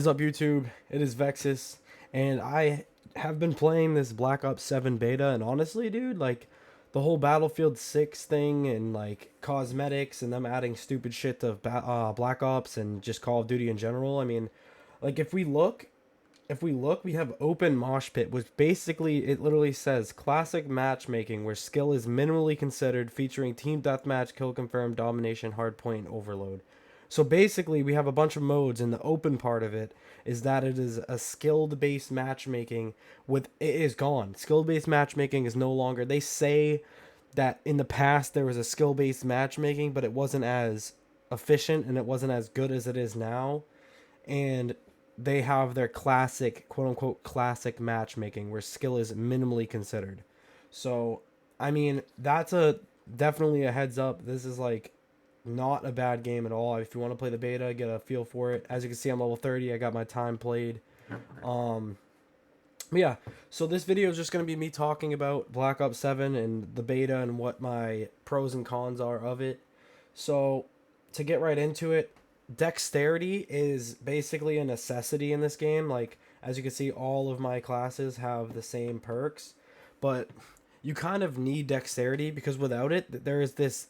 What is up, YouTube? It is Vexus, and I have been playing this Black Ops 7 beta, and honestly, dude, like, the whole Battlefield 6 thing and, like, cosmetics and them adding stupid shit to Black Ops and just Call of Duty in general, I mean, like, if we look, we have open mosh pit, which basically, it literally says, classic matchmaking, where skill is minimally considered, featuring team deathmatch, kill confirm, domination, hardpoint, and overload. So basically, we have a bunch of modes, and the open part of it is that it is a skilled based matchmaking. With it is gone. Skill based matchmaking is no longer. They say that in the past there was a skill based matchmaking, but it wasn't as efficient and it wasn't as good as it is now. And they have their classic, quote unquote, classic matchmaking where skill is minimally considered. So, I mean, that's a definitely a heads up. This is like not a bad game at all. If you want to play the beta, get a feel for it. As you can see, I'm level 30. I got my time played. Um, yeah, so this video is just going to be me talking about Black Ops 7 and the beta and what my pros and cons are of it. So, to get right into it, dexterity is basically a necessity in this game. Like, as you can see, all of my classes have the same perks, but you kind of need dexterity because without it, there is this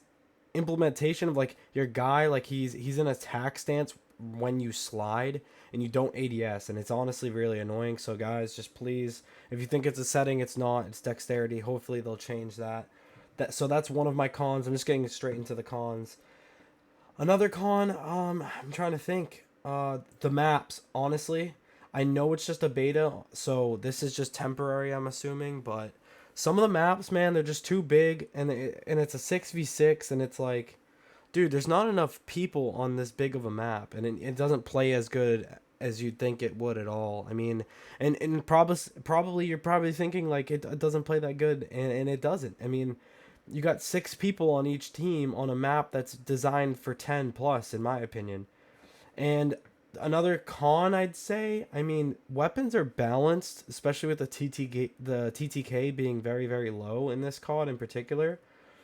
implementation of like your guy, like he's in attack stance when you slide and you don't ADS, and it's honestly really annoying. So guys, just please, if you think it's a setting, it's not. It's dexterity. Hopefully they'll change that. So that's one of my cons. I'm just getting straight into the cons. Another con, I'm trying to think. The maps, honestly. I know it's just a beta, so this is just temporary, I'm assuming, but some of the maps, man, they're just too big, and it's a 6v6, and it's like, dude, there's not enough people on this big of a map, and it doesn't play as good as you'd think it would at all. I mean, and probably you're probably thinking like it doesn't play that good, and it doesn't. I mean, you got 6 people on each team on a map that's designed for 10 plus, in my opinion. And another con, I'd say, I mean, weapons are balanced, especially with the TTK being very, very low in this COD in particular,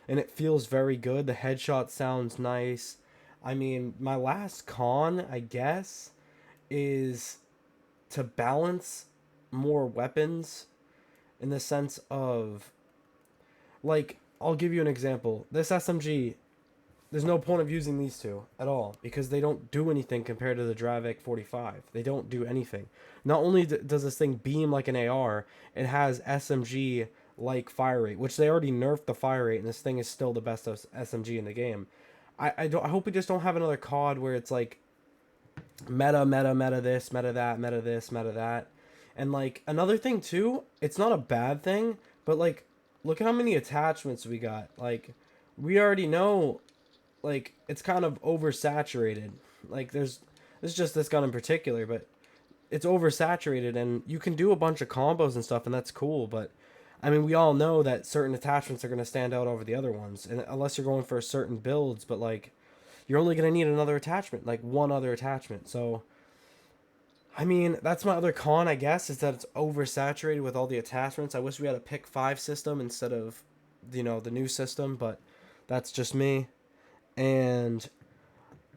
and it feels very good. The headshot sounds nice. I mean, my last con, I guess, is to balance more weapons in the sense of, like, I'll give you an example. This SMG, there's no point of using these two at all because they don't do anything compared to the Dravik 45. They don't do anything. Not only does this thing beam like an AR, it has SMG like fire rate, which they already nerfed the fire rate, and this thing is still the best SMG in the game. I hope we just don't have another COD where it's like meta this, meta that, meta this, meta that. And like another thing too, it's not a bad thing, but like look at how many attachments we got. Like we already know, like it's kind of oversaturated. Like there's just this gun in particular, but it's oversaturated, and you can do a bunch of combos and stuff, and that's cool, but I mean, we all know that certain attachments are going to stand out over the other ones, and unless you're going for certain builds, but like you're only going to need another attachment, like one other attachment. So I mean, that's my other con, I guess, is that it's oversaturated with all the attachments. I wish we had a pick 5 system instead of, the new system, but that's just me. And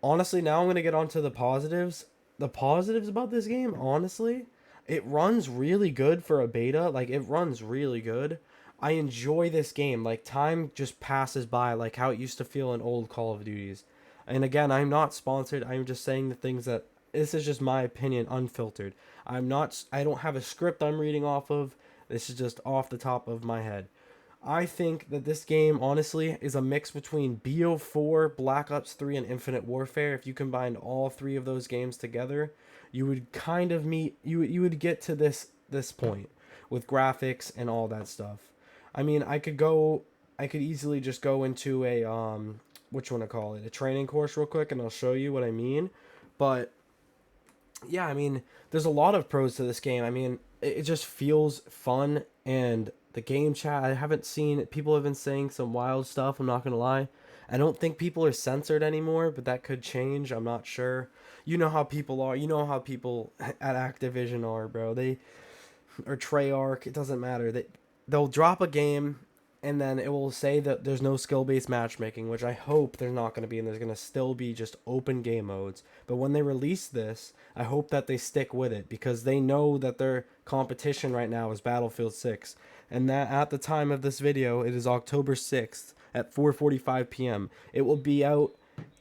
honestly, now I'm going to get onto the positives. The positives about this game, honestly, it runs really good for a beta. Like, it runs really good. I enjoy this game. Like, time just passes by, like how it used to feel in old Call of Duties. And again, I'm not sponsored. I'm just saying the things that this is just my opinion, unfiltered. I don't have a script I'm reading off of. This is just off the top of my head. I think that this game, honestly, is a mix between BO4, Black Ops 3, and Infinite Warfare. If you combined all three of those games together, you would kind of meet you would get to this point with graphics and all that stuff. I mean, I could easily just go into a which one to call it, a training course real quick, and I'll show you what I mean. But yeah, I mean, there's a lot of pros to this game. I mean, it just feels fun, and the game chat, I haven't seen, people have been saying some wild stuff, I'm not gonna lie. I don't think people are censored anymore, but that could change, I'm not sure. You know how people are, you know how people at Activision are, bro. They, or Treyarch, it doesn't matter. They'll drop a game, and then it will say that there's no skill-based matchmaking, which I hope there's not going to be, and there's going to still be just open game modes. But when they release this, I hope that they stick with it, because they know that their competition right now is Battlefield 6, and that at the time of this video, it is October 6th at 4:45 p.m. It will be out.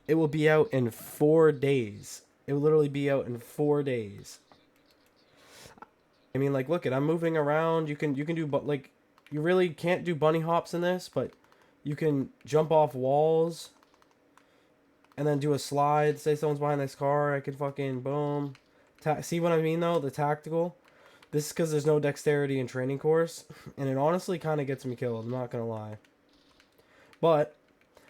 It will be out in 4 days. It will literally be out in 4 days. I mean, like, look, I'm moving around. You can do, but like, you really can't do bunny hops in this, but you can jump off walls and then do a slide. Say someone's behind this car, I can fucking boom. See what I mean though? The tactical. This is because there's no dexterity in training course, and it honestly kind of gets me killed. I'm not gonna lie. But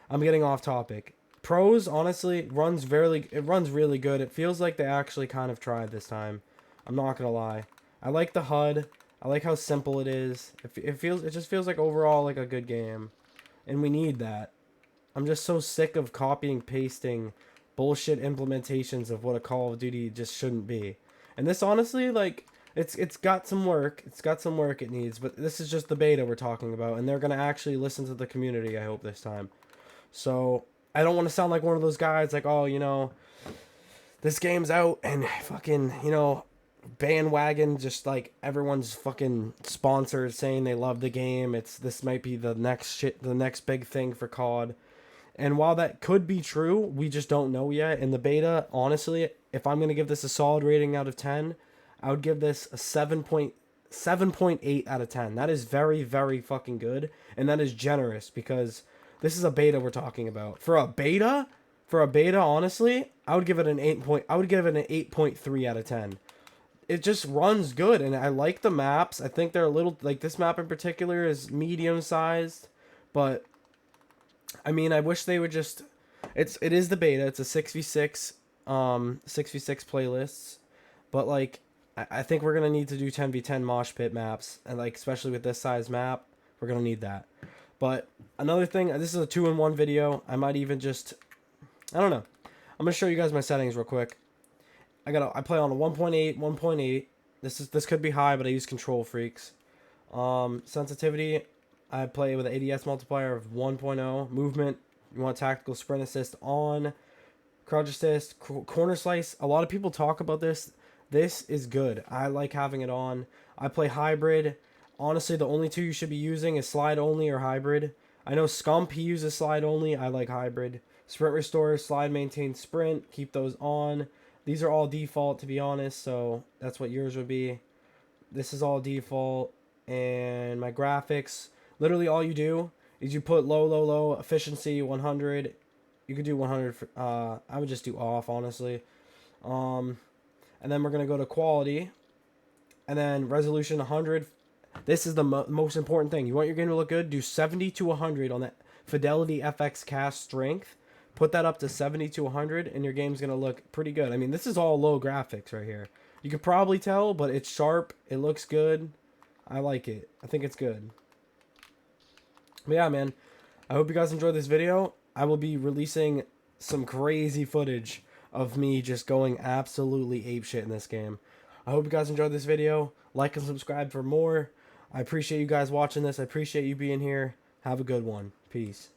I'm getting off topic. Pros honestly it runs really good. It feels like they actually kind of tried this time. I'm not gonna lie. I like the HUD. I like how simple it is. It just feels like overall like a good game, and we need that. I'm just so sick of copying pasting bullshit implementations of what a Call of Duty just shouldn't be. And this honestly, like, it's got some work. It's got some work it needs, but this is just the beta we're talking about, and they're gonna actually listen to the community, I hope, this time. So I don't want to sound like one of those guys like, oh, this game's out and fucking, bandwagon, just like everyone's fucking sponsors saying they love the game. This might be the next big thing for COD. And while that could be true, we just don't know yet. In the beta, honestly, if I'm gonna give this a solid rating out of 10, I would give this a 7.8 out of 10. That is very, very fucking good, and that is generous because this is a beta we're talking about. For a beta, honestly, I would give it an 8.3 out of 10. It just runs good, and I like the maps. I think they're a little, like, this map in particular is medium sized, but I mean, I wish they would just, it is the beta. It's a 6v6 playlists, but like I think we're gonna need to do 10v10 mosh pit maps, and like especially with this size map, we're gonna need that. But another thing, this is a 2-in-1 video. I might even just, I don't know. I'm gonna show you guys my settings real quick. I play on a 1.8. This could be high, but I use Control Freaks. Sensitivity, I play with an ADS multiplier of 1.0. Movement, you want tactical sprint assist on. Crouch assist, corner slice. A lot of people talk about this. This is good. I like having it on. I play hybrid. Honestly, the only two you should be using is slide only or hybrid. I know Scump, he uses slide only. I like hybrid. Sprint restore, slide maintain sprint. Keep those on. These are all default, to be honest, so that's what yours would be. This is all default. And my graphics, literally all you do is you put low, efficiency 100. You could do 100. I would just do off, honestly. And then we're going to go to quality. And then resolution 100. This is the most important thing. You want your game to look good? Do 70 to 100 on that Fidelity FX cast strength. Put that up to 70 to 100, and your game's going to look pretty good. I mean, this is all low graphics right here. You could probably tell, but it's sharp. It looks good. I like it. I think it's good. But yeah, man. I hope you guys enjoyed this video. I will be releasing some crazy footage of me just going absolutely apeshit in this game. I hope you guys enjoyed this video. Like and subscribe for more. I appreciate you guys watching this. I appreciate you being here. Have a good one. Peace.